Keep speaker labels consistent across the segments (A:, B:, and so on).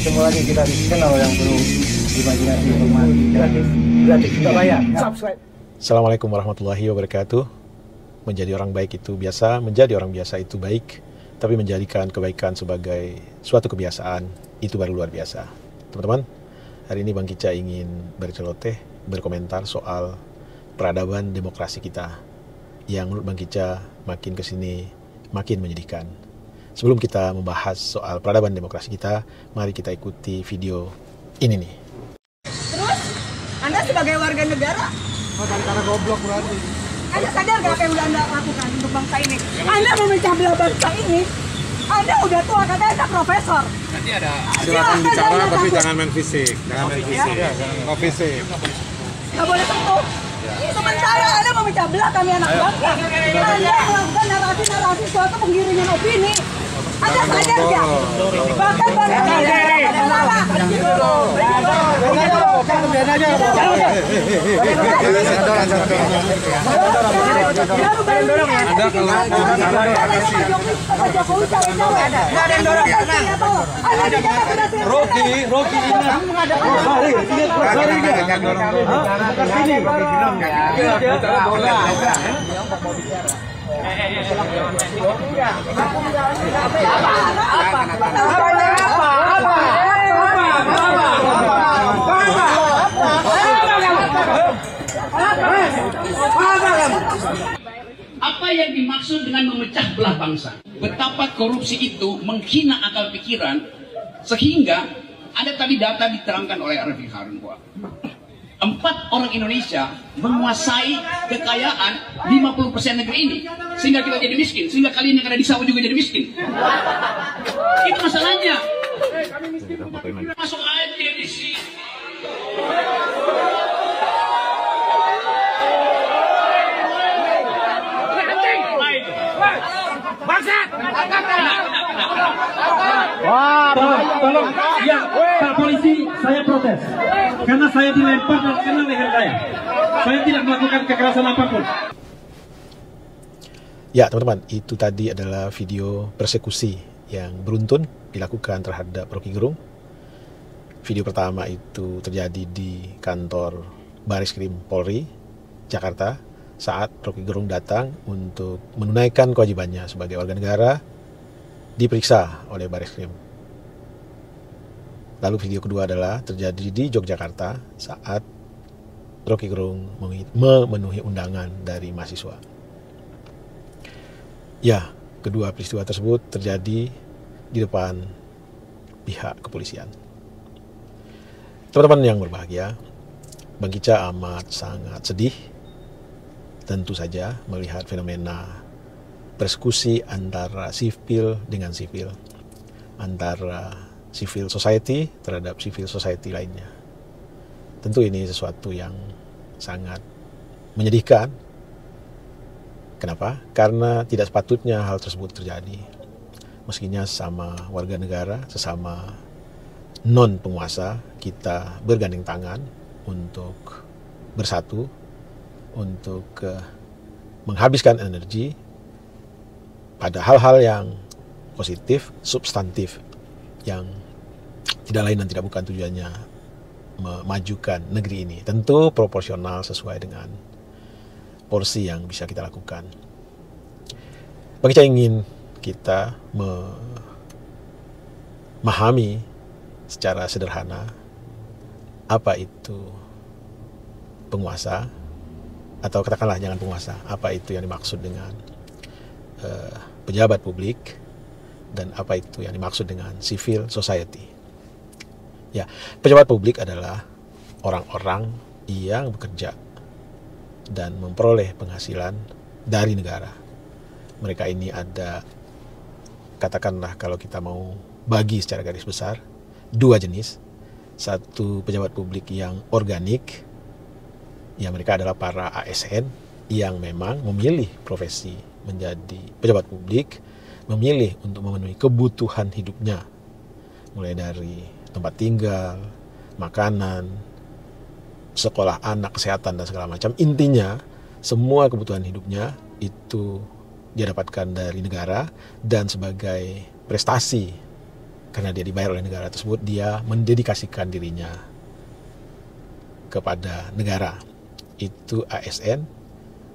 A: Ketemu lagi kita di channel yang penuh imajinasi, informasi gratis kita bayar. Subscribe.
B: Assalamualaikum warahmatullahi wabarakatuh. Menjadi orang baik itu biasa, menjadi orang biasa itu baik, tapi menjadikan kebaikan sebagai suatu kebiasaan itu baru luar biasa. Teman-teman, hari ini Bang Kica ingin berceloteh, berkomentar soal peradaban demokrasi kita yang menurut Bang Kica makin kesini makin menyedihkan. Sebelum kita membahas soal peradaban demokrasi kita, mari kita ikuti video ini nih.
C: Terus, Anda sebagai warga negara,
A: Karena goblok berarti.
C: Anda sadar gak apa yang udah Anda lakukan untuk bangsa ini? Anda memecah belah bangsa ini. Anda udah tua, katanya Anda profesor.
D: Nanti ada
E: Silakan bicara tapi jangan main fisik. Jangan main fisik. No fisik.
C: Gak boleh sentuh. Sementara Anda memecah belah kami anak bangsa. Anda melakukan narasi-narasi suatu penggiringan opini. Anda sadar gak? Bahkan bangsa Anda pada salah.
E: Anda kalau bicara Rocky
D: apa yang dimaksud dengan memecah belah bangsa? Betapa korupsi itu menghina akal pikiran, sehingga ada tadi data diterangkan oleh Arifin Harun bahwa 4 orang Indonesia menguasai kekayaan 50% negeri ini, sehingga kita jadi miskin, sehingga kalian yang ada di sawah juga jadi miskin. Itu masalahnya. Masuk aja di sini.
F: Wah, tolong, ya, Pak Polisi, saya protes karena saya dilempar dan kena leher saya. Saya tidak melakukan kekerasan apapun.
B: Ya teman-teman, itu tadi adalah video persekusi yang beruntun dilakukan terhadap Rocky Gerung. Video pertama itu terjadi di kantor Bareskrim Polri, Jakarta, saat Rocky Gerung datang untuk menunaikan kewajibannya sebagai warga negara, diperiksa oleh Bareskrim. Lalu video kedua adalah terjadi di Yogyakarta saat Rocky Gerung memenuhi undangan dari mahasiswa. Ya, kedua peristiwa tersebut terjadi di depan pihak kepolisian. Teman-teman yang berbahagia, Bang Kica amat sangat sedih tentu saja melihat fenomena persekusi antara sipil dengan sipil, antara civil society terhadap civil society lainnya. Tentu ini sesuatu yang sangat menyedihkan. Kenapa? Karena tidak sepatutnya hal tersebut terjadi. Meskinya sesama warga negara, sesama non penguasa, kita bergandeng tangan untuk bersatu, untuk menghabiskan energi pada hal-hal yang positif, substantif, yang tidak lain dan tidak bukan tujuannya memajukan negeri ini. Tentu proporsional sesuai dengan porsi yang bisa kita lakukan. Bang Kica ingin kita memahami secara sederhana apa itu penguasa, atau katakanlah jangan penguasa, apa itu yang dimaksud dengan pejabat publik, dan apa itu yang dimaksud dengan civil society. Ya, pejabat publik adalah orang-orang yang bekerja dan memperoleh penghasilan dari negara. Mereka ini ada, katakanlah kalau kita mau bagi secara garis besar, 2 jenis. Satu pejabat publik yang organik, ya mereka adalah para ASN yang memang memilih profesi menjadi pejabat publik, memilih untuk memenuhi kebutuhan hidupnya, mulai dari tempat tinggal, makanan, sekolah anak, kesehatan, dan segala macam. Intinya, semua kebutuhan hidupnya itu dia dapatkan dari negara, dan sebagai prestasi karena dia dibayar oleh negara tersebut, dia mendedikasikan dirinya kepada negara. Itu ASN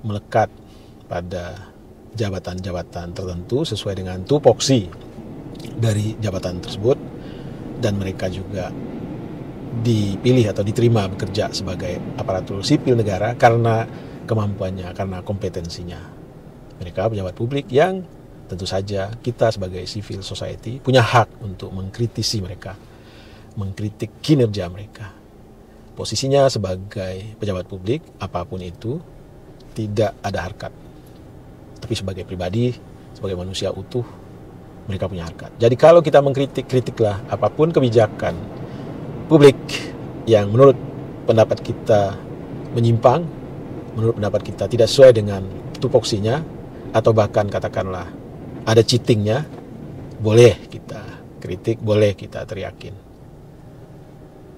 B: melekat pada jabatan-jabatan tertentu sesuai dengan tupoksi dari jabatan tersebut, dan mereka juga dipilih atau diterima bekerja sebagai aparatur sipil negara karena kemampuannya, karena kompetensinya. Mereka pejabat publik yang tentu saja kita sebagai civil society punya hak untuk mengkritisi mereka, mengkritik kinerja mereka. Posisinya sebagai pejabat publik, apapun itu, tidak ada harkat. Tapi sebagai pribadi, sebagai manusia utuh, mereka punya harkat. Jadi kalau kita mengkritik, kritiklah apapun kebijakan publik yang menurut pendapat kita menyimpang, menurut pendapat kita tidak sesuai dengan tupoksinya, atau bahkan katakanlah ada cheatingnya, boleh kita kritik, boleh kita teriakin.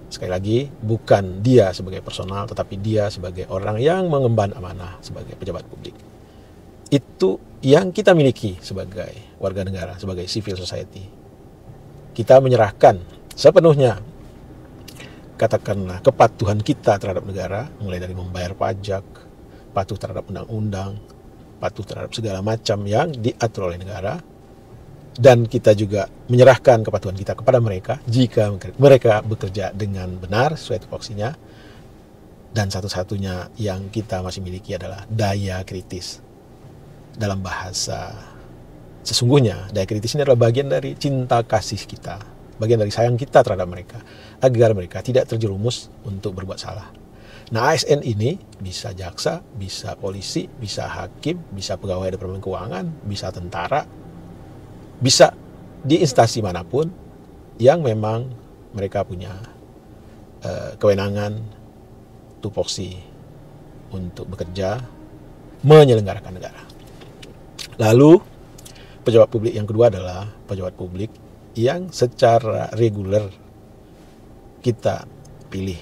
B: Sekali lagi, bukan dia sebagai personal, tetapi dia sebagai orang yang mengemban amanah sebagai pejabat publik. Itu yang kita miliki sebagai warga negara, sebagai civil society. Kita menyerahkan sepenuhnya, katakanlah, kepatuhan kita terhadap negara, mulai dari membayar pajak, patuh terhadap undang-undang, patuh terhadap segala macam yang diatur oleh negara, dan kita juga menyerahkan kepatuhan kita kepada mereka jika mereka bekerja dengan benar sesuai tupoksinya. Dan satu-satunya yang kita masih miliki adalah daya kritis. Dalam bahasa sesungguhnya, daya kritis ini adalah bagian dari cinta kasih kita, bagian dari sayang kita terhadap mereka, agar mereka tidak terjerumus untuk berbuat salah. Nah, ASN ini bisa jaksa, bisa polisi, bisa hakim, bisa pegawai Departemen Keuangan, bisa tentara, bisa di instansi manapun yang memang mereka punya kewenangan, tupoksi untuk bekerja, menyelenggarakan negara. Lalu, pejabat publik yang kedua adalah pejabat publik yang secara reguler kita pilih.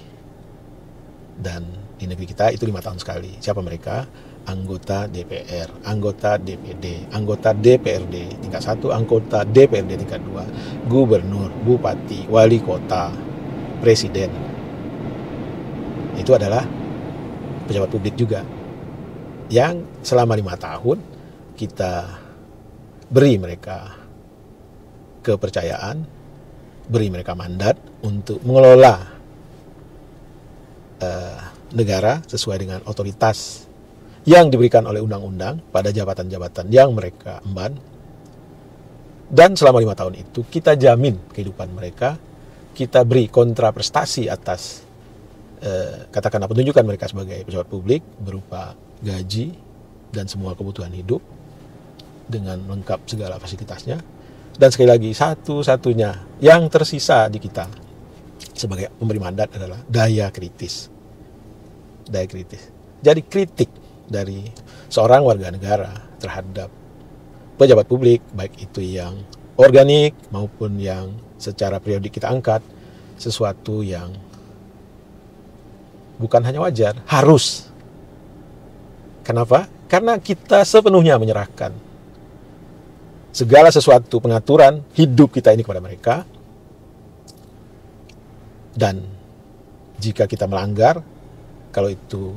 B: Dan di negeri kita itu 5 tahun sekali. Siapa mereka? Anggota DPR, anggota DPD, anggota DPRD tingkat 1, anggota DPRD tingkat 2, gubernur, bupati, wali kota, presiden. Itu adalah pejabat publik juga, yang selama 5 tahun kita beri mereka kepercayaan, beri mereka mandat untuk mengelola negara sesuai dengan otoritas yang diberikan oleh undang-undang pada jabatan-jabatan yang mereka emban. Dan selama 5 tahun itu kita jamin kehidupan mereka, kita beri kontraprestasi atas katakanlah penunjukan mereka sebagai pejabat publik berupa gaji dan semua kebutuhan hidup dengan lengkap segala fasilitasnya. Dan sekali lagi, satu-satunya yang tersisa di kita sebagai pemberi mandat adalah daya kritis. Daya kritis. Jadi kritik dari seorang warga negara terhadap pejabat publik, baik itu yang organik maupun yang secara periodik kita angkat, sesuatu yang bukan hanya wajar, harus. Kenapa? Karena kita sepenuhnya menyerahkan segala sesuatu pengaturan hidup kita ini kepada mereka. Dan jika kita melanggar, kalau itu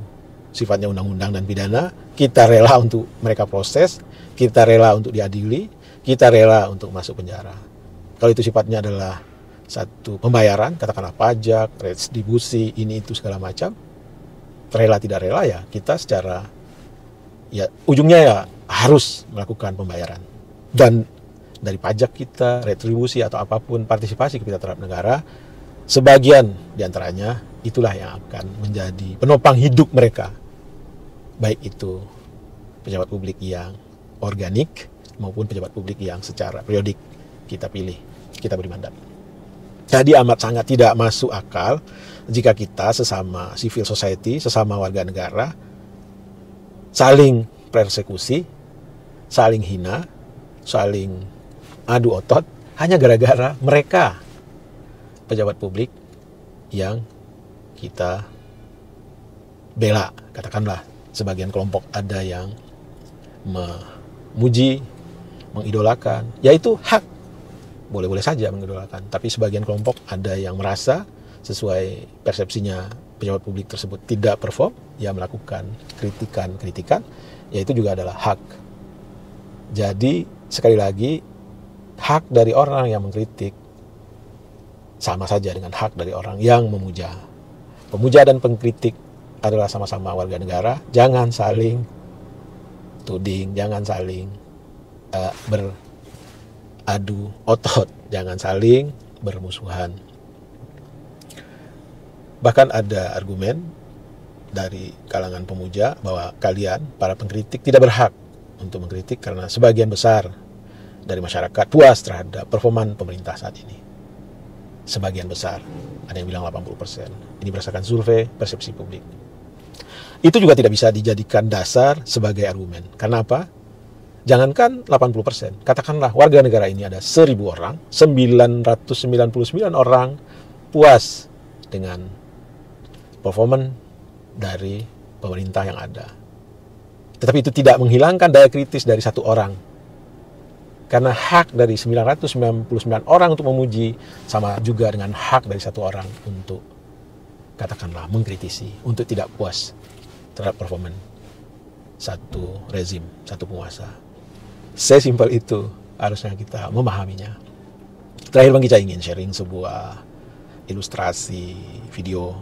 B: sifatnya undang-undang dan pidana, kita rela untuk mereka proses, kita rela untuk diadili, kita rela untuk masuk penjara. Kalau itu sifatnya adalah satu pembayaran, katakanlah pajak, retribusi, ini itu segala macam, rela tidak rela ya, kita secara ya ujungnya ya harus melakukan pembayaran. Dan dari pajak kita, retribusi atau apapun partisipasi kita terhadap negara, sebagian diantaranya itulah yang akan menjadi penopang hidup mereka. Baik itu pejabat publik yang organik maupun pejabat publik yang secara periodik kita pilih, kita beri mandat. Jadi amat sangat tidak masuk akal jika kita sesama civil society, sesama warga negara, saling persekusi, saling hina, saling adu otot, hanya gara-gara mereka pejabat publik yang kita bela. Katakanlah sebagian kelompok ada yang memuji, mengidolakan, yaitu hak boleh-boleh saja mengidolakan. Tapi sebagian kelompok ada yang merasa sesuai persepsinya pejabat publik tersebut tidak perform, ya melakukan kritikan, ya itu juga adalah hak. Jadi sekali lagi, hak dari orang yang mengkritik sama saja dengan hak dari orang yang memuja. Pemuja dan pengkritik adalah sama-sama warga negara. Jangan saling tuding, jangan saling beradu otot, jangan saling bermusuhan. Bahkan ada argumen dari kalangan pemuja bahwa kalian, para pengkritik, tidak berhak untuk mengkritik karena sebagian besar dari masyarakat puas terhadap performan pemerintah saat ini. Sebagian besar, ada yang bilang 80%. Ini berdasarkan survei persepsi publik. Itu juga tidak bisa dijadikan dasar sebagai argumen. Karena apa? Jangankan 80%, katakanlah warga negara ini ada 1.000 orang, 999 orang puas dengan performan dari pemerintah yang ada. Tetapi itu tidak menghilangkan daya kritis dari satu orang. Karena hak dari 999 orang untuk memuji sama juga dengan hak dari satu orang untuk katakanlah mengkritisi, untuk tidak puas terhadap performan satu rezim, satu penguasa. Sesimpel itu harusnya kita memahaminya. Terakhir Bang Gica ingin sharing sebuah ilustrasi video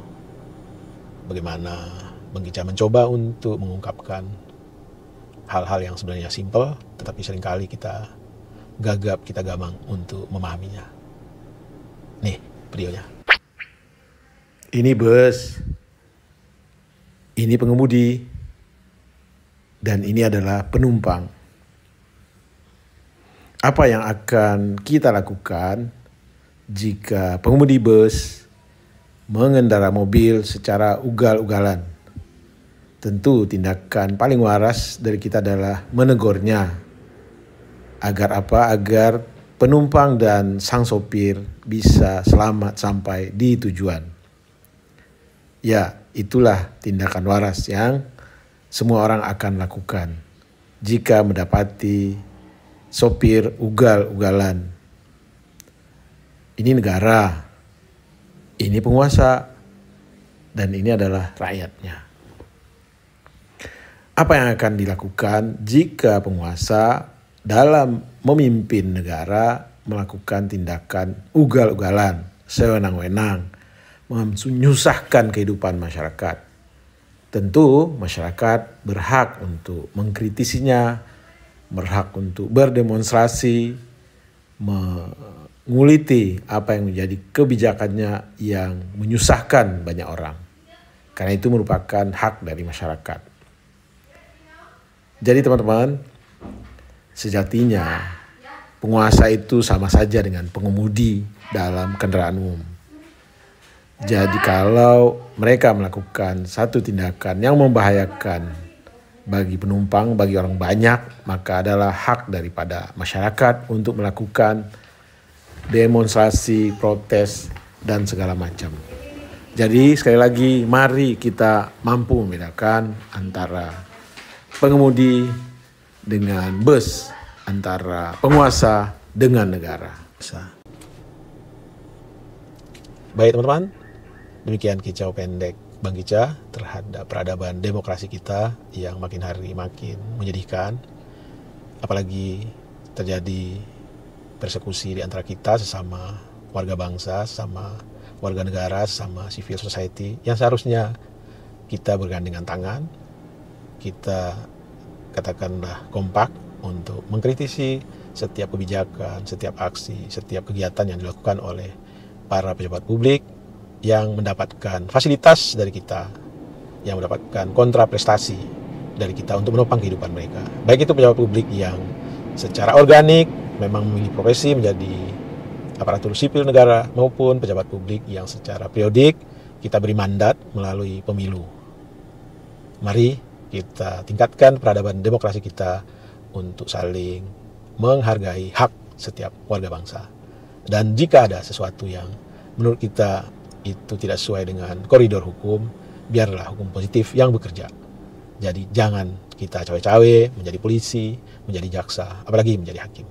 B: bagaimana Bang Gica mencoba untuk mengungkapkan hal-hal yang sebenarnya simpel, tetapi seringkali kita gagap, kita gamang untuk memahaminya. Nih videonya. Ini bus, ini pengemudi, dan ini adalah penumpang. Apa yang akan kita lakukan jika pengemudi bus mengendarai mobil secara ugal-ugalan? Tentu tindakan paling waras dari kita adalah menegurnya. Agar apa? Agar penumpang dan sang sopir bisa selamat sampai di tujuan. Ya, itulah tindakan waras yang semua orang akan lakukan jika mendapati sopir ugal-ugalan. Ini negara, ini penguasa, dan ini adalah rakyatnya. Apa yang akan dilakukan jika penguasa dalam memimpin negara melakukan tindakan ugal-ugalan, sewenang-wenang, menyusahkan kehidupan masyarakat? Tentu masyarakat berhak untuk mengkritisinya, berhak untuk berdemonstrasi, menguliti apa yang menjadi kebijakannya yang menyusahkan banyak orang. Karena itu merupakan hak dari masyarakat. Jadi teman-teman, sejatinya penguasa itu sama saja dengan pengemudi dalam kendaraan umum. Jadi kalau mereka melakukan satu tindakan yang membahayakan bagi penumpang, bagi orang banyak, maka adalah hak daripada masyarakat untuk melakukan demonstrasi, protes, dan segala macam. Jadi sekali lagi, mari kita mampu membedakan antara pengemudi dengan bus, antara penguasa dengan negara. Baik teman-teman, demikian kicau pendek Bang Gica terhadap peradaban demokrasi kita yang makin hari makin menyedihkan. Apalagi terjadi persekusi di antara kita sesama warga bangsa, sesama warga negara, sesama civil society, yang seharusnya kita bergandengan tangan, kita katakanlah kompak untuk mengkritisi setiap kebijakan, setiap aksi, setiap kegiatan yang dilakukan oleh para pejabat publik yang mendapatkan fasilitas dari kita, yang mendapatkan kontraprestasi dari kita untuk menopang kehidupan mereka. Baik itu pejabat publik yang secara organik memang memilih profesi menjadi aparatur sipil negara, maupun pejabat publik yang secara periodik kita beri mandat melalui pemilu. Mari kita tingkatkan peradaban demokrasi kita untuk saling menghargai hak setiap warga bangsa. Dan jika ada sesuatu yang menurut kita itu tidak sesuai dengan koridor hukum, biarlah hukum positif yang bekerja. Jadi jangan kita cawe-cawe menjadi polisi, menjadi jaksa, apalagi menjadi hakim.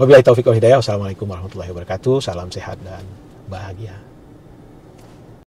B: Wabillahi taufiq wal hidayah. Wassalamualaikum warahmatullahi wabarakatuh. Salam sehat dan bahagia.